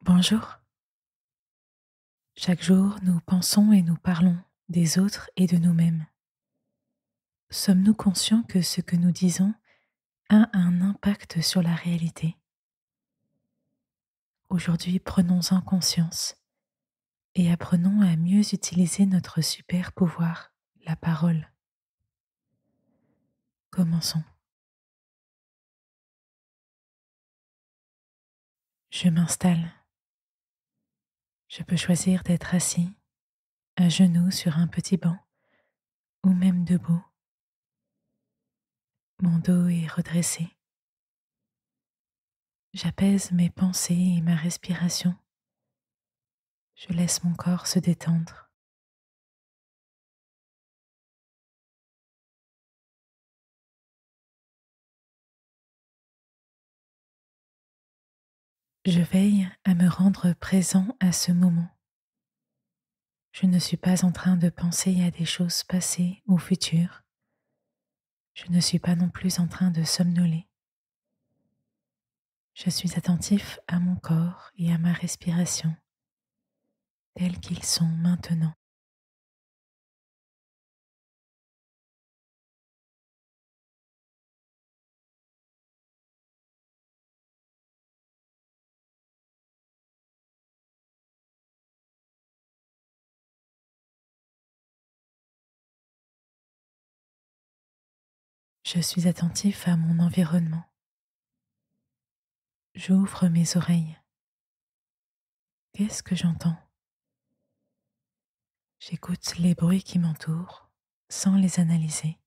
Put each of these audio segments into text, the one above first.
Bonjour. Chaque jour, nous pensons et nous parlons des autres et de nous-mêmes. Sommes-nous conscients que ce que nous disons a un impact sur la réalité? Aujourd'hui, prenons-en conscience et apprenons à mieux utiliser notre super pouvoir, la parole. Commençons. Je m'installe. Je peux choisir d'être assis, à genoux sur un petit banc ou même debout. Mon dos est redressé. J'apaise mes pensées et ma respiration. Je laisse mon corps se détendre. Je veille à me rendre présent à ce moment. Je ne suis pas en train de penser à des choses passées ou futures. Je ne suis pas non plus en train de somnoler. Je suis attentif à mon corps et à ma respiration, tels qu'ils sont maintenant. Je suis attentif à mon environnement. J'ouvre mes oreilles. Qu'est-ce que j'entends? J'écoute les bruits qui m'entourent sans les analyser.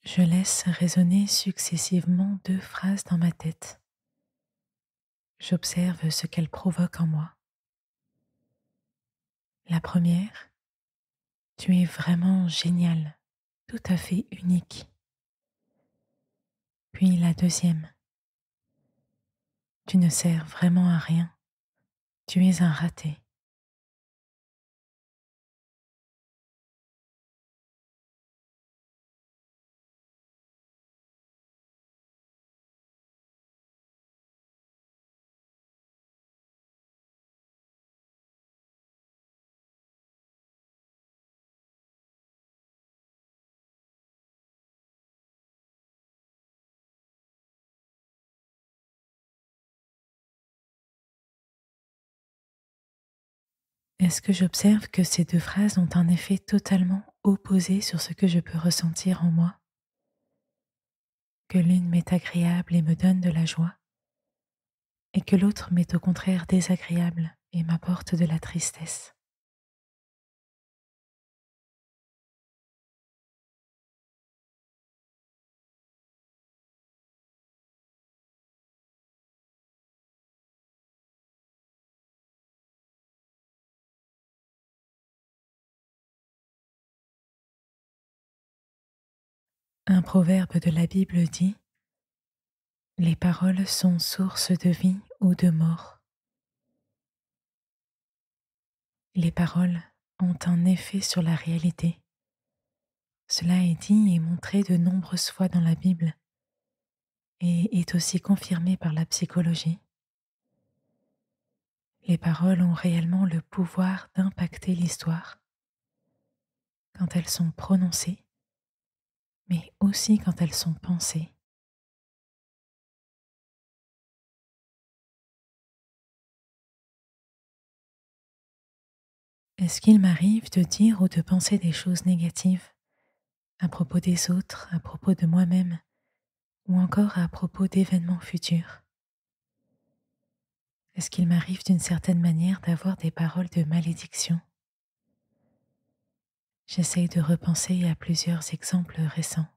Je laisse résonner successivement deux phrases dans ma tête. J'observe ce qu'elles provoquent en moi. La première: tu es vraiment génial, tout à fait unique. Puis la deuxième: tu ne sers vraiment à rien, tu es un raté. Est-ce que j'observe que ces deux phrases ont un effet totalement opposé sur ce que je peux ressentir en moi? Que l'une m'est agréable et me donne de la joie, et que l'autre m'est au contraire désagréable et m'apporte de la tristesse. Un proverbe de la Bible dit: les paroles sont source de vie ou de mort. Les paroles ont un effet sur la réalité. Cela est dit et montré de nombreuses fois dans la Bible et est aussi confirmé par la psychologie. Les paroles ont réellement le pouvoir d'impacter l'histoire quand elles sont prononcées, mais aussi quand elles sont pensées. Est-ce qu'il m'arrive de dire ou de penser des choses négatives à propos des autres, à propos de moi-même ou encore à propos d'événements futurs? Est-ce qu'il m'arrive d'une certaine manière d'avoir des paroles de malédiction? J'essaye de repenser à plusieurs exemples récents.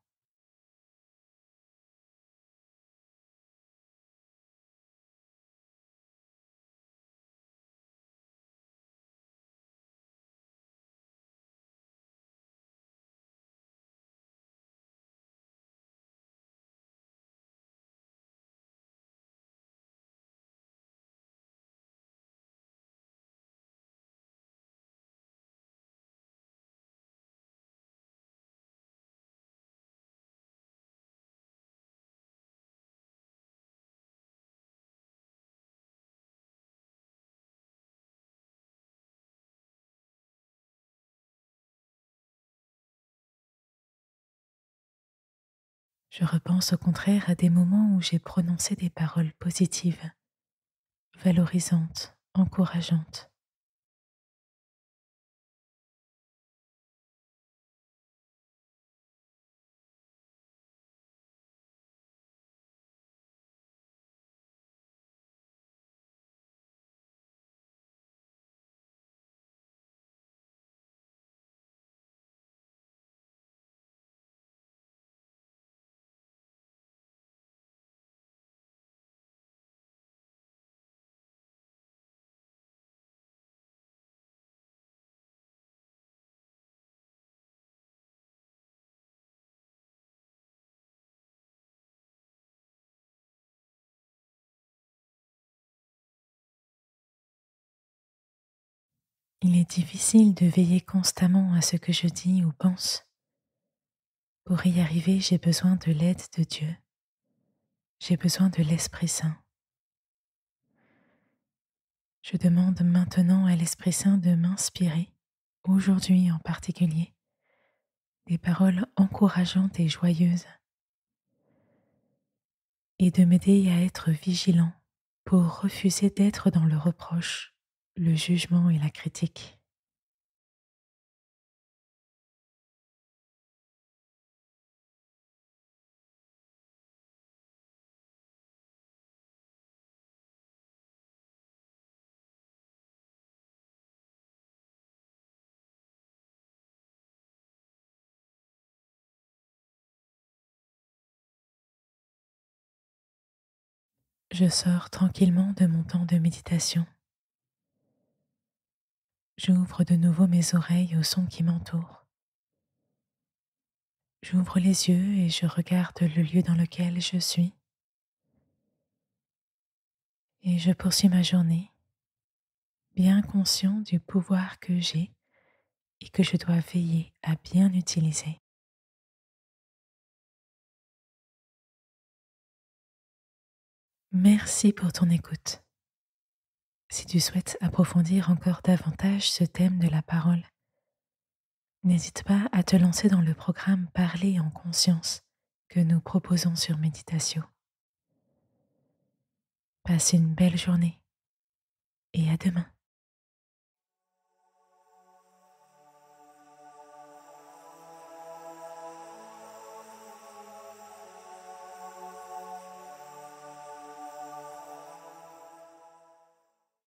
Je repense au contraire à des moments où j'ai prononcé des paroles positives, valorisantes, encourageantes. Il est difficile de veiller constamment à ce que je dis ou pense. Pour y arriver, j'ai besoin de l'aide de Dieu. J'ai besoin de l'Esprit Saint. Je demande maintenant à l'Esprit Saint de m'inspirer, aujourd'hui en particulier, des paroles encourageantes et joyeuses, et de m'aider à être vigilant pour refuser d'être dans le reproche, le jugement et la critique. Je sors tranquillement de mon temps de méditation. J'ouvre de nouveau mes oreilles aux sons qui m'entourent. J'ouvre les yeux et je regarde le lieu dans lequel je suis. Et je poursuis ma journée, bien conscient du pouvoir que j'ai et que je dois veiller à bien utiliser. Merci pour ton écoute. Si tu souhaites approfondir encore davantage ce thème de la parole, n'hésite pas à te lancer dans le programme Parler en conscience que nous proposons sur Méditatio. Passe une belle journée et à demain.